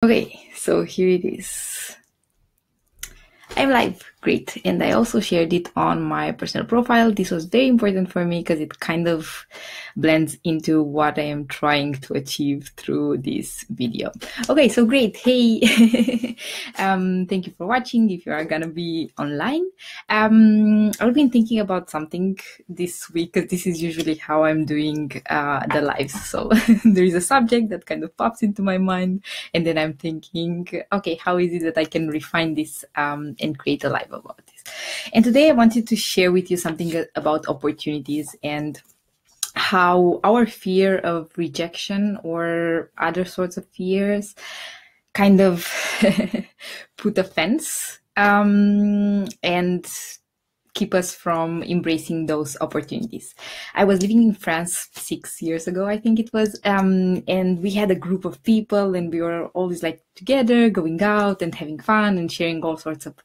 Okay, so here it is. I'm live. Great. And I also shared it on my personal profile. This was very important for me because it kind of blends into what I am trying to achieve through this video. Okay, so great. Hey, thank you for watching if you are gonna be online. I've been thinking about something this week because this is usually how I'm doing the lives. So there is a subject that kind of pops into my mind, and then I'm thinking, okay, how is it that I can refine this and create a live about this? And today I wanted to share with you something about opportunities and how our fear of rejection or other sorts of fears kind of put a fence and keep us from embracing those opportunities. I was living in France 6 years ago, I think it was, and we had a group of people and we were always like together, going out and having fun and sharing all sorts of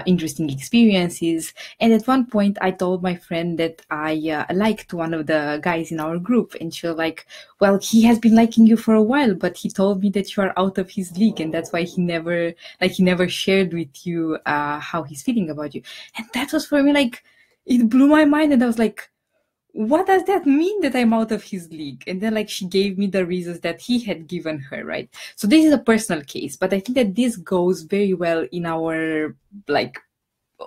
interesting experiences. And at one point I told my friend that I liked one of the guys in our group, and she was like, well, he has been liking you for a while, but he told me that you are out of his league, and that's why he never shared with you how he's feeling about you. And that was for me, like, it blew my mind, and I was like, what does that mean that I'm out of his league? And then like she gave me the reasons that he had given her, right? So this is a personal case, but I think that this goes very well in our, like,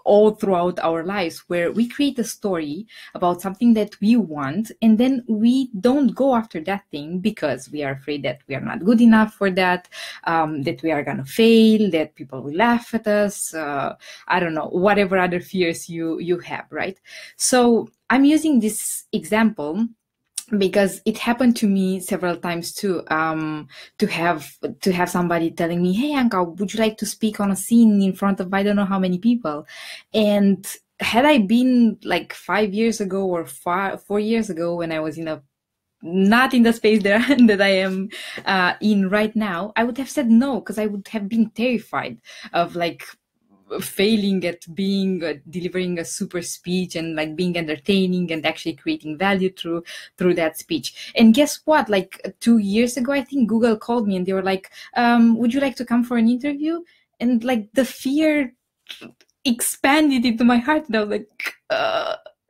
all throughout our lives, where we create a story about something that we want, and then we don't go after that thing because we are afraid that we are not good enough for that, that we are gonna fail, that people will laugh at us, I don't know, whatever other fears you have, right? So I'm using this example because it happened to me several times too, to have somebody telling me, hey Anca, would you like to speak on a scene in front of I don't know how many people? And had I been like 5 years ago or 4 years ago, when I was not in the space there that I am in right now, I would have said no, because I would have been terrified of like failing at being delivering a super speech and like being entertaining and actually creating value through that speech. And guess what, like 2 years ago, I think Google called me and they were like, would you like to come for an interview? And like the fear expanded into my heart, and I was like,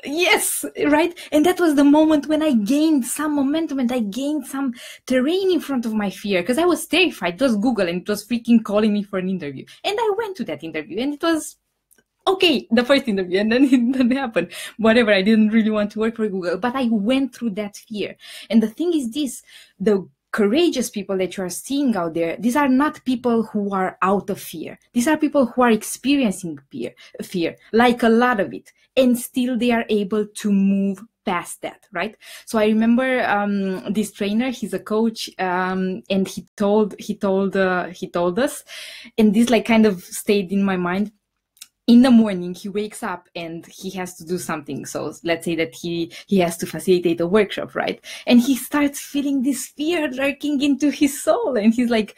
yes, right? And that was the moment when I gained some momentum and I gained some terrain in front of my fear, because I was terrified. It was Google and it was freaking calling me for an interview, and I went to that interview, and it was okay, the first interview, and then it didn't happen. Whatever, I didn't really want to work for Google, but I went through that fear. And the thing is this, the courageous people that you are seeing out there, these are not people who are out of fear. These are people who are experiencing fear, like a lot of it, and still they are able to move past that, right? So I remember this trainer, he's a coach, and he told us, and this like kind of stayed in my mind. In the morning, he wakes up and he has to do something. So let's say that he has to facilitate a workshop, right? And he starts feeling this fear lurking into his soul. And he's like,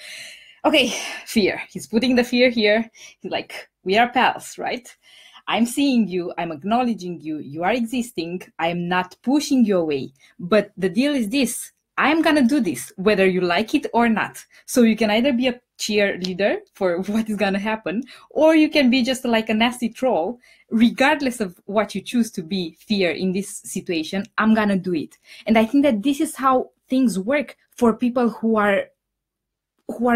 okay, fear. He's putting the fear here. He's like, we are pals, right? I'm seeing you. I'm acknowledging you. You are existing. I'm not pushing you away. But the deal is this. I'm gonna do this, whether you like it or not. So you can either be a cheerleader for what is gonna happen, or you can be just like a nasty troll. Regardless of what you choose to be, fear, in this situation, I'm gonna do it. And I think that this is how things work for people who are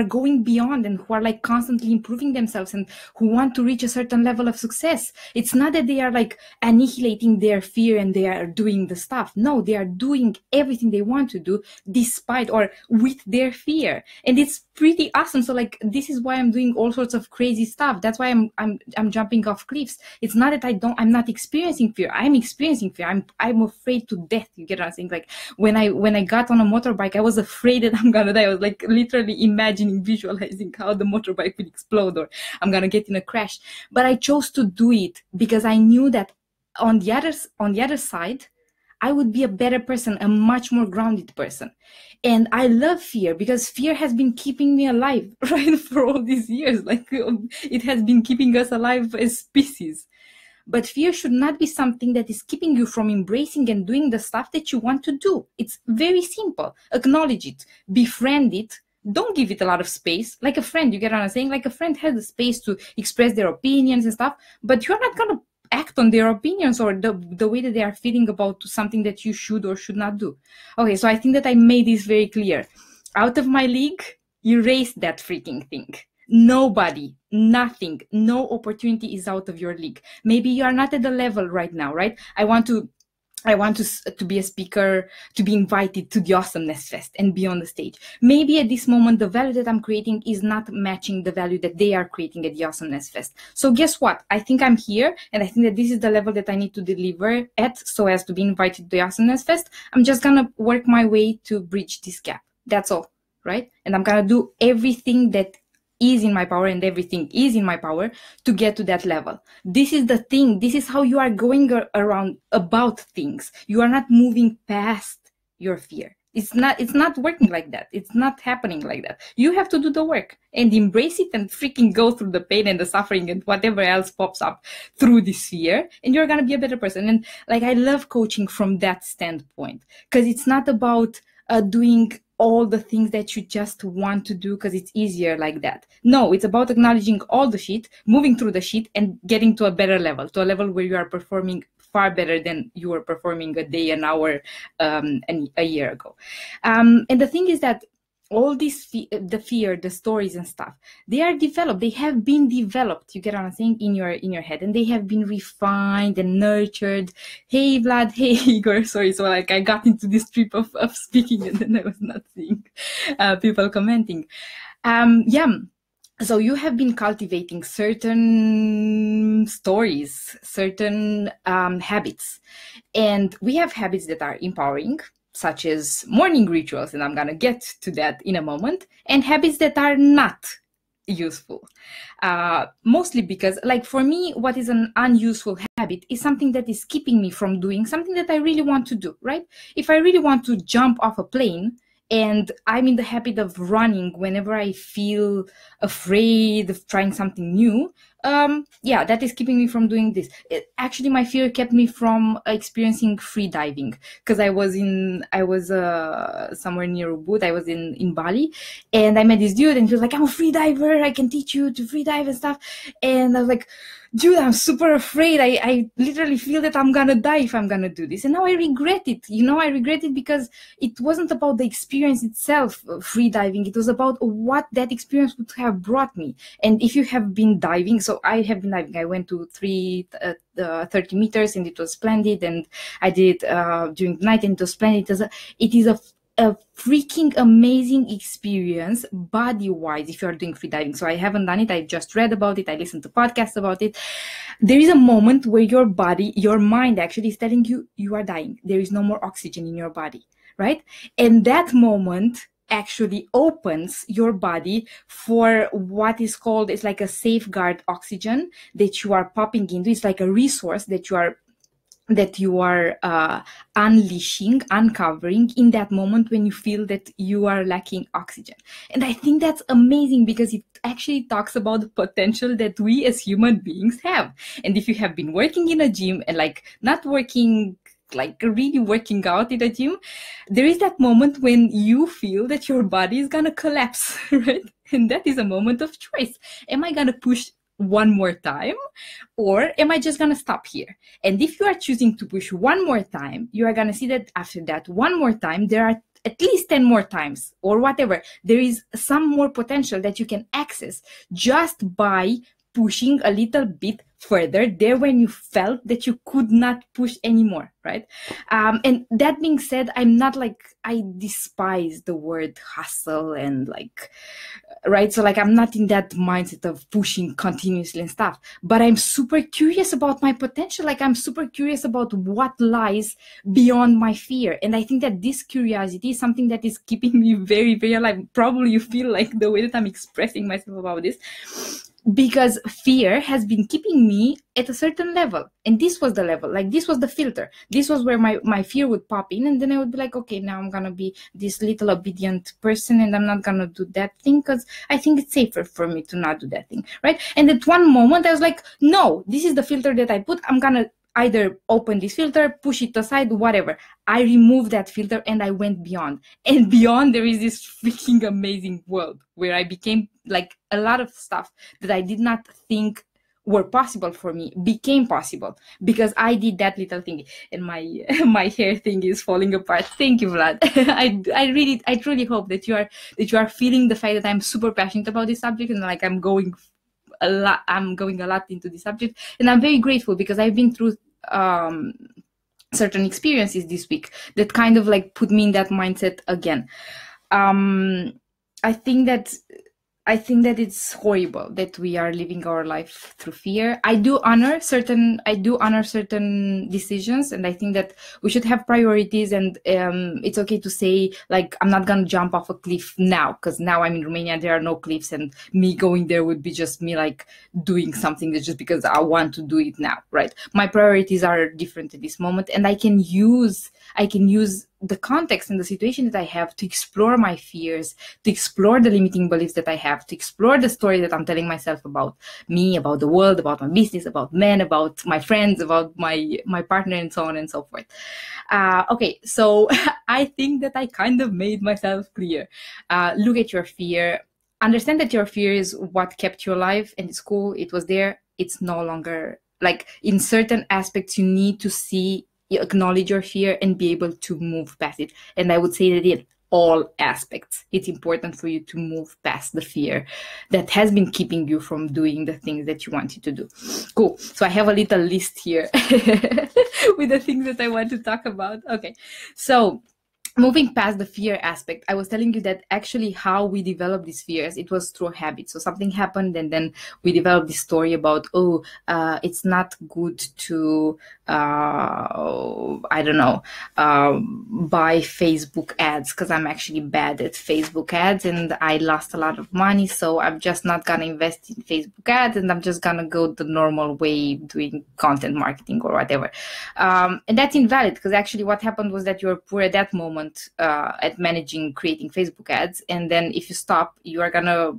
going beyond and who are like constantly improving themselves and who want to reach a certain level of success. It's not that they are like annihilating their fear and they are doing the stuff. No, they are doing everything they want to do despite or with their fear. And it's pretty awesome. So like, this is why I'm doing all sorts of crazy stuff. That's why I'm jumping off cliffs. It's not that I'm not experiencing fear. I'm experiencing fear. I'm afraid to death. You get what I'm saying? Like when I got on a motorbike, I was afraid that I'm gonna die. I was like literally imagining, visualizing how the motorbike will explode or I'm gonna get in a crash. But I chose to do it because I knew that on the other side, I would be a better person, a much more grounded person. And I love fear because fear has been keeping me alive, right, for all these years. Like it has been keeping us alive as species. But fear should not be something that is keeping you from embracing and doing the stuff that you want to do. It's very simple. Acknowledge it, befriend it, don't give it a lot of space. Like a friend, you get what I'm saying? Like a friend has the space to express their opinions and stuff, but you're not gonna act on their opinions or the way that they are feeling about something that you should or should not do. Okay, so I think that I made this very clear. Out of my league, erase that freaking thing. Nobody, nothing, no opportunity is out of your league. Maybe you are not at the level right now, right? I want to be a speaker, to be invited to the Awesomeness Fest and be on the stage. Maybe at this moment, the value that I'm creating is not matching the value that they are creating at the Awesomeness Fest. So guess what? I think I'm here, and I think that this is the level that I need to deliver at so as to be invited to the Awesomeness Fest. I'm just gonna work my way to bridge this gap. That's all, right? And I'm gonna do everything that is in my power, and everything is in my power to get to that level. This is the thing. This is how you are going around about things. You are not moving past your fear. It's not working like that. It's not happening like that. You have to do the work and embrace it and freaking go through the pain and the suffering and whatever else pops up through this fear, and you're going to be a better person. And like, I love coaching from that standpoint, because it's not about doing all the things that you just want to do because it's easier like that. No, it's about acknowledging all the shit, moving through the shit, and getting to a better level, to a level where you are performing far better than you were performing a day, an hour, and a year ago. And the thing is that all this, the fear, the stories and stuff, they are developed. They have been developed. You get what I'm saying, in your head, and they have been refined and nurtured. Hey Vlad, hey Igor. Sorry, so like I got into this trip of speaking, and then I was not seeing people commenting. So you have been cultivating certain stories, certain habits, and we have habits that are empowering, such as morning rituals, and I'm going to get to that in a moment, and habits that are not useful. Mostly because, like, for me, what is an unuseful habit is something that is keeping me from doing something that I really want to do, right? If I really want to jump off a plane, and I'm in the habit of running whenever I feel afraid of trying something new, that is keeping me from doing this. Actually, my fear kept me from experiencing free diving, because I was somewhere near Ubud. I was in Bali, and I met this dude, and he was like, "I'm a free diver. I can teach you to free dive and stuff." And I was like, dude, I'm super afraid. I literally feel that I'm gonna die if I'm gonna do this. And now I regret it. I regret it because it wasn't about the experience itself, free diving. It was about what that experience would have brought me. And if you have been diving, so I have been diving. I went to 30 meters, and it was splendid. And I did it during the night, and it was splendid. It is a freaking amazing experience body-wise if you are doing free diving. So I haven't done it. I just read about it. I listened to podcasts about it. There is a moment where your body, your mind actually is telling you, you are dying. There is no more oxygen in your body, right? And that moment actually opens your body for what is called, it's like a safeguard oxygen that you are popping into. It's like a resource that you are unleashing, uncovering in that moment when you feel that you are lacking oxygen. And I think that's amazing, because it actually talks about the potential that we as human beings have. And if you have been working in a gym and like not working, like really working out in a gym, there is that moment when you feel that your body is gonna collapse, right? And that is a moment of choice. Am I gonna push one more time, or am I just gonna stop here? And if you are choosing to push one more time, you are gonna see that after that one more time, there are at least 10 more times, or whatever. There is some more potential that you can access just by pushing a little bit further there when you felt that you could not push anymore, right? And that being said, I'm not like, I despise the word hustle and like, right? So like, I'm not in that mindset of pushing continuously and stuff, but I'm super curious about my potential. Like, I'm super curious about what lies beyond my fear. And I think that this curiosity is something that is keeping me very, very alive. Probably you feel like the way that I'm expressing myself about this, because fear has been keeping me at a certain level. And this was the level, like this was the filter. This was where my fear would pop in, and then I would be like, okay, now I'm gonna be this little obedient person, and I'm not gonna do that thing because I think it's safer for me to not do that thing, right? And at one moment I was like, no, this is the filter that I put. I'm gonna either open this filter, push it aside, whatever. I removed that filter and I went beyond. And beyond, there is this freaking amazing world where I became like a lot of stuff that I did not think were possible for me became possible because I did that little thing. And my my hair thing is falling apart. Thank you, Vlad. I truly hope that you are feeling the fact that I'm super passionate about this subject, and like I'm going a lot into this subject, and I'm very grateful because I've been through certain experiences this week that kind of like put me in that mindset again. I think that it's horrible that we are living our life through fear. I do honor certain decisions, and I think that we should have priorities, and it's okay to say like I'm not gonna jump off a cliff now, because now I'm in Romania, there are no cliffs, and me going there would be just me like doing something that's just because I want to do it now, right? My priorities are different at this moment, and I can use the context and the situation that I have to explore my fears, to explore the limiting beliefs that I have, to explore the story that I'm telling myself about me, about the world, about my business, about men, about my friends, about my partner, and so on and so forth. Okay, so I think that I kind of made myself clear. Look at your fear. Understand that your fear is what kept you alive, and it's cool. It was there. It's no longer, like, in certain aspects, you need to you acknowledge your fear and be able to move past it. And I would say that in all aspects, it's important for you to move past the fear that has been keeping you from doing the things that you wanted to do. Cool. So I have a little list here with the things that I want to talk about. Okay. So moving past the fear aspect, I was telling you that actually how we develop these fears, it was through habit. So something happened, and then we developed this story about, it's not good to, I don't know, buy Facebook ads, because I'm actually bad at Facebook ads and I lost a lot of money. So I'm just not going to invest in Facebook ads, and I'm just going to go the normal way doing content marketing or whatever. And that's invalid, because actually what happened was that you were poor at that moment at creating Facebook ads, and then if you stop, you are gonna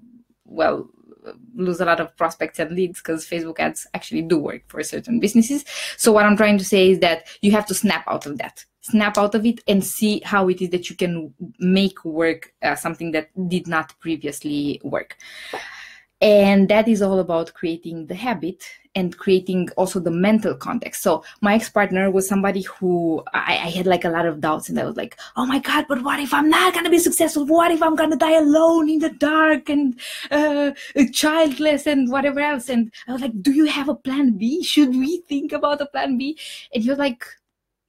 lose a lot of prospects and leads, because Facebook ads actually do work for certain businesses. So what I'm trying to say is that you have to snap out of it and see how it is that you can make work something that did not previously work. And that is all about creating the habit and creating also the mental context. So my ex-partner was somebody who I had like a lot of doubts, and I was like, oh my God, but what if I'm not going to be successful? What if I'm going to die alone in the dark and childless and whatever else? And I was like, do you have a plan B? Should we think about a plan B? And he was like,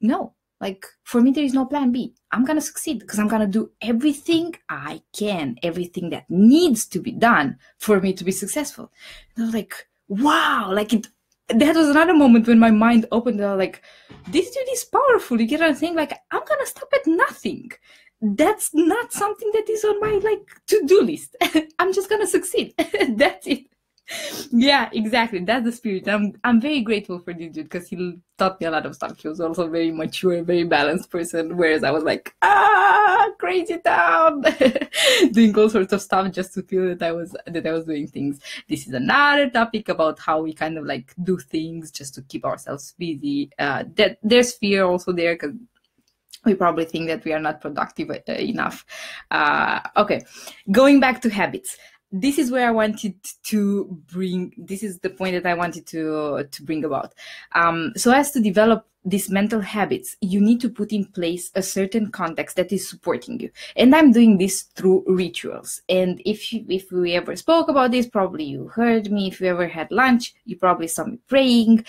no. Like, for me, there is no plan B. I'm going to succeed because I'm going to do everything I can, everything that needs to be done for me to be successful. And I was like, wow, that was another moment when my mind opened. And I was like, this dude is powerful. You get what I'm saying? Like, I'm going to stop at nothing. That's not something that is on my to-do list. I'm just going to succeed. That's it. Yeah, exactly. That's the spirit. I'm very grateful for this dude, because he taught me a lot of stuff. He was also very mature, very balanced person, whereas I was like, crazy town, doing all sorts of stuff just to feel that I was doing things. This is another topic about how we kind of do things just to keep ourselves busy. That there's fear also there, because we probably think that we are not productive enough. Okay, going back to habits. This is where I wanted to bring, this is the point that I wanted to bring about. So as to develop these mental habits, you need to put in place a certain context that is supporting you. And I'm doing this through rituals. And if we ever spoke about this, probably you heard me. If you ever had lunch, you probably saw me praying,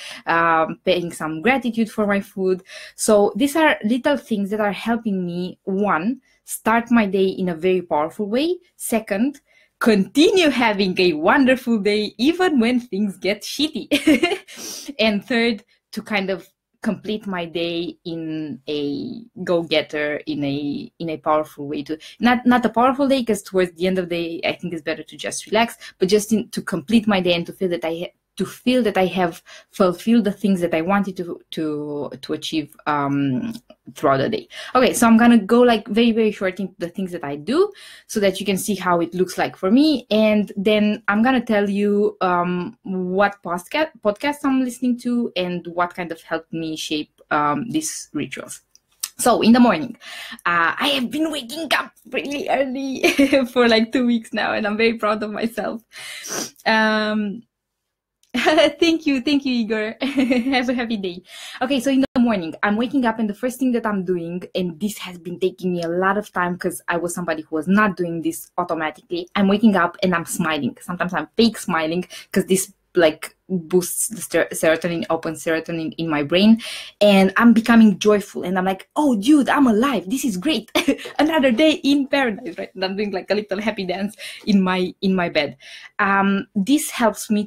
paying some gratitude for my food. So these are little things that are helping me, one, start my day in a very powerful way. Second, continue having a wonderful day even when things get shitty. And third, to kind of complete my day in a go-getter, in a powerful way. To not a powerful day, because towards the end of the day I think it's better to just relax, but just to complete my day and to feel that to feel that I have fulfilled the things that I wanted to achieve throughout the day. Okay, so I'm gonna go like very, very short into the things that I do so that you can see how it looks like for me. And then I'm gonna tell you what podcasts I'm listening to and what kind of helped me shape these rituals. So in the morning, I have been waking up really early for like 2 weeks now, and I'm very proud of myself. Thank you, Igor. Have a happy day. Okay, so in the morning, I'm waking up, and the first thing that I'm doing, and this has been taking me a lot of time because I was somebody who was not doing this automatically. I'm waking up and I'm smiling. Sometimes I'm fake smiling because this like boosts the serotonin, opens serotonin in my brain, and I'm becoming joyful, and I'm like, oh dude, I'm alive, this is great. Another day in paradise, right? And I'm doing like a little happy dance in my bed. This helps me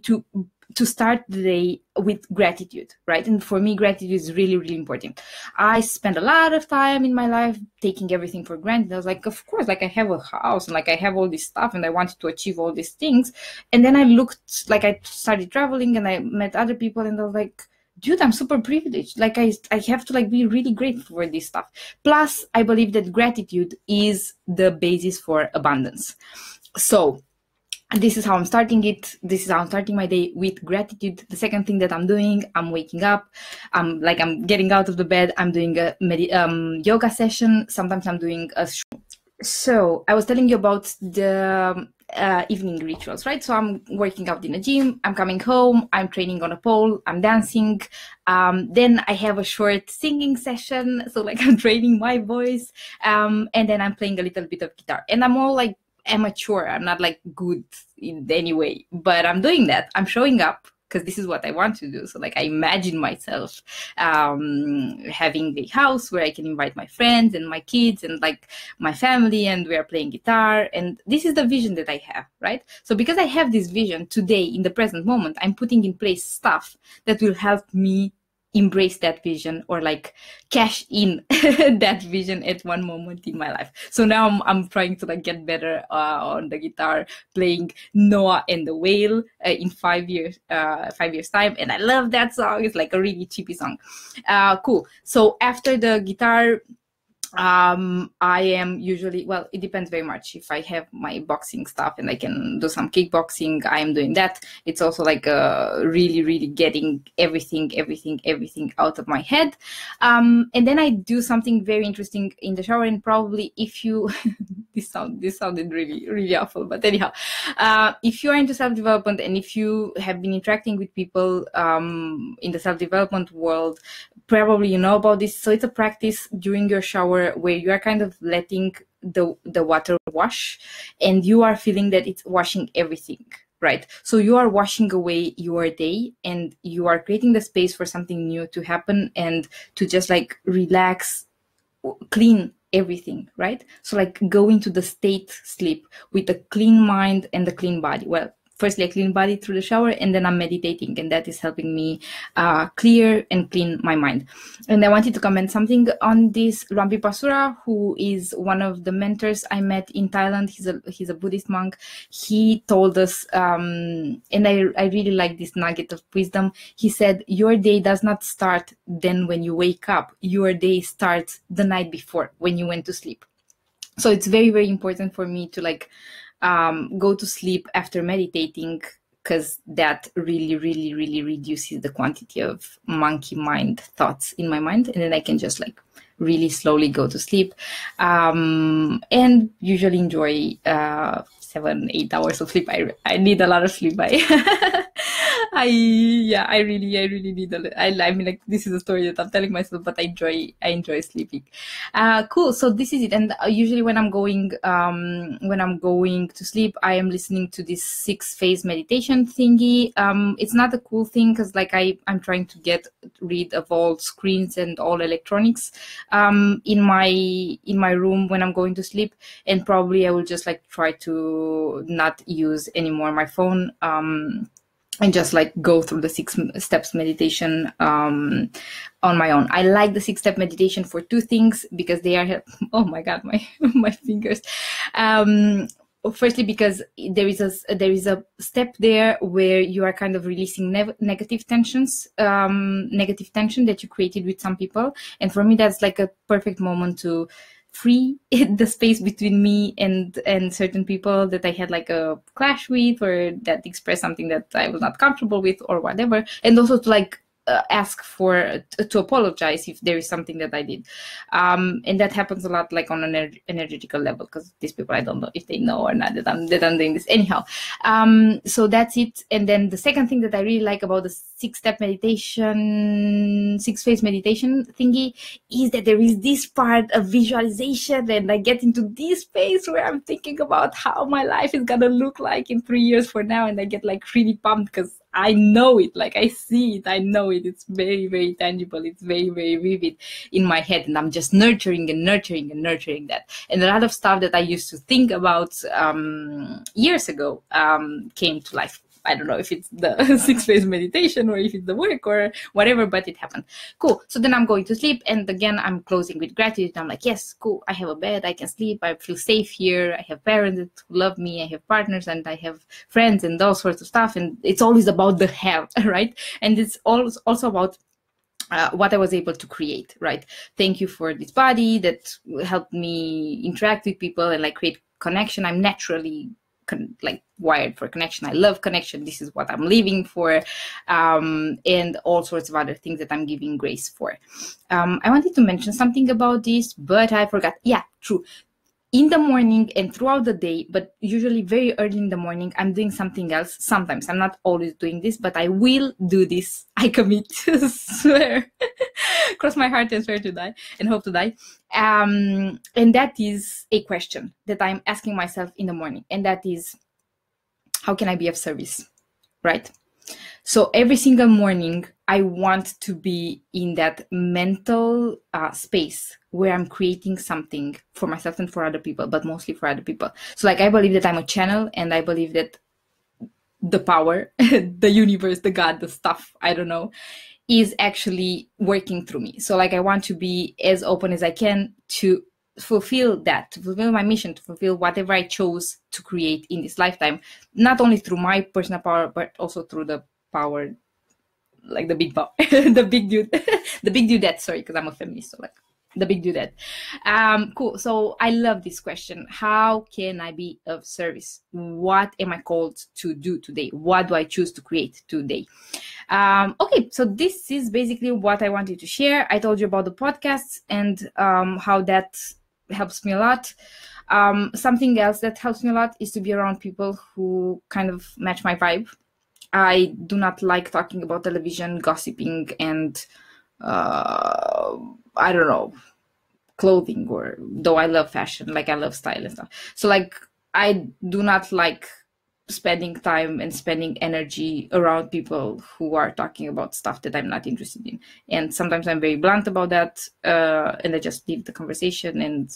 to start the day with gratitude, right? And for me, gratitude is really, really important. I spent a lot of time in my life taking everything for granted. I was like, of course, like I have a house and like I have all this stuff and I wanted to achieve all these things. And then I looked, like I started traveling and I met other people and I was like, dude, I'm super privileged. Like I have to like be really grateful for this stuff. Plus, I believe that gratitude is the basis for abundance. So this is how I'm starting it. This is how I'm starting my day, with gratitude. The second thing that I'm doing, I'm waking up. I'm getting out of the bed. I'm doing a yoga session. Sometimes I'm doing a So I was telling you about the evening rituals, right? So I'm working out in a gym. I'm coming home. I'm training on a pole. I'm dancing. Then I have a short singing session. So like I'm training my voice. And then I'm playing a little bit of guitar. And I'm all like amateur. I'm not like good in any way, but I'm doing that. I'm showing up because this is what I want to do. So like I imagine myself having a house where I can invite my friends and my kids and like my family, and we are playing guitar. And this is the vision that I have, right? So because I have this vision today in the present moment, I'm putting in place stuff that will help me embrace that vision, or like cash in that vision at one moment in my life. So now I'm trying to like get better on the guitar, playing Noah and the Whale in 5 years time, and I love that song. It's like a really cheapy song. Cool. So after the guitar, I am usually, well, it depends very much. If I have my boxing stuff and I can do some kickboxing, I am doing that. It's also like really, really getting everything out of my head. And then I do something very interesting in the shower. And probably if you, this sounded really, really awful, but anyhow, if you are into self-development and if you have been interacting with people in the self-development world, probably you know about this. So it's a practice during your shower where you are kind of letting the water wash, and you are feeling that it's washing everything, right? So you are washing away your day, and you are creating the space for something new to happen, and to just like relax, clean everything, right? So like go into the state sleep with a clean mind and a clean body. Well, firstly, a clean body through the shower, and then I'm meditating, and that is helping me clear and clean my mind. And I wanted to comment something on this. Luampi Pasura, who is one of the mentors I met in Thailand, he's a Buddhist monk. He told us, and I really like this nugget of wisdom. He said, your day does not start then when you wake up. Your day starts the night before, when you went to sleep. So it's very, very important for me to like go to sleep after meditating, because that really, really, really reduces the quantity of monkey mind thoughts in my mind. And then I can just like really slowly go to sleep, and usually enjoy 7-8 hours of sleep. I need a lot of sleep. I really need I mean, like, this is a story that I'm telling myself, but I enjoy sleeping. Cool. So this is it. And usually when I'm going to sleep, I am listening to this 6-phase meditation thingy. It's not a cool thing because like I'm trying to get rid of all screens and all electronics in my room when I'm going to sleep, and probably I will just like try to not use anymore my phone, and just like go through the 6 steps meditation on my own. I like the 6-step meditation for 2 things, because they are, oh my God, my fingers. firstly, because there is a step there where you are kind of releasing negative tension that you created with some people, and for me that's like a perfect moment to free the space between me and certain people that I had like a clash with, or that expressed something that I was not comfortable with or whatever, and also to like ask for to apologize if there is something that I did, and that happens a lot like on an energetical level, because these people, I don't know if they know or not that I'm doing this anyhow. So that's it. And then the second thing that I really like about the six phase meditation thingy is that there is this part of visualization, and I get into this space where I'm thinking about how my life is gonna look like in 3 years from now, and I get like really pumped because I know it, like I see it, I know it. It's very, very tangible. It's very, very vivid in my head, and I'm just nurturing that. And a lot of stuff that I used to think about years ago came to life. I don't know if it's the six phase meditation or if it's the work or whatever, but it happened. Cool. So then I'm going to sleep, and again I'm closing with gratitude. I'm like, yes, cool, I have a bed, I can sleep, I feel safe here, I have parents who love me, I have partners, and I have friends, and all sorts of stuff. And it's always about the have, right? And it's also about what I was able to create, right? Thank you for this body that helped me interact with people and like create connection. I'm naturally like wired for connection. I love connection. This is what I'm living for, and all sorts of other things that I'm giving grace for. I wanted to mention something about this, but I forgot. Yeah, true. In the morning and throughout the day, but usually very early in the morning, I'm doing something else. Sometimes I'm not always doing this, but I will do this. I commit, swear, cross my heart and swear to die and hope to die. And that is a question that I'm asking myself in the morning. And that is, how can I be of service? Right? So every single morning, I want to be in that mental space where I'm creating something for myself and for other people, but mostly for other people. So like, I believe that I'm a channel, and I believe that the power, the universe, the God, the stuff, I don't know, is actually working through me. So like, I want to be as open as I can to fulfill that, to fulfill my mission, to fulfill whatever I chose to create in this lifetime, not only through my personal power, but also through the power, like the big power, the big dude, the big dudette, sorry, because I'm a feminist, so like the big dudette. Cool. So I love this question. How can I be of service? What am I called to do today? What do I choose to create today? Okay, so this is basically what I wanted to share. I told you about the podcasts and how that helps me a lot. Something else that helps me a lot is to be around people who kind of match my vibe. I do not like talking about television, gossiping, and I don't know, clothing, or though I love fashion, like I love style and stuff. So like, I do not like spending time and spending energy around people who are talking about stuff that I'm not interested in. And sometimes I'm very blunt about that, and I just leave the conversation. And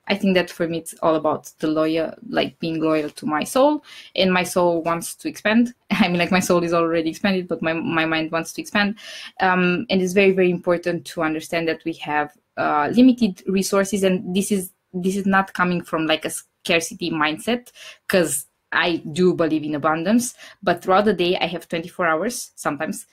I think that for me, it's all about being loyal to my soul, and my soul wants to expand. I mean, like, my soul is already expanded, but my mind wants to expand. And it's very, very important to understand that we have limited resources, and this is not coming from like a scarcity mindset, because I do believe in abundance, but throughout the day I have 24 hours sometimes,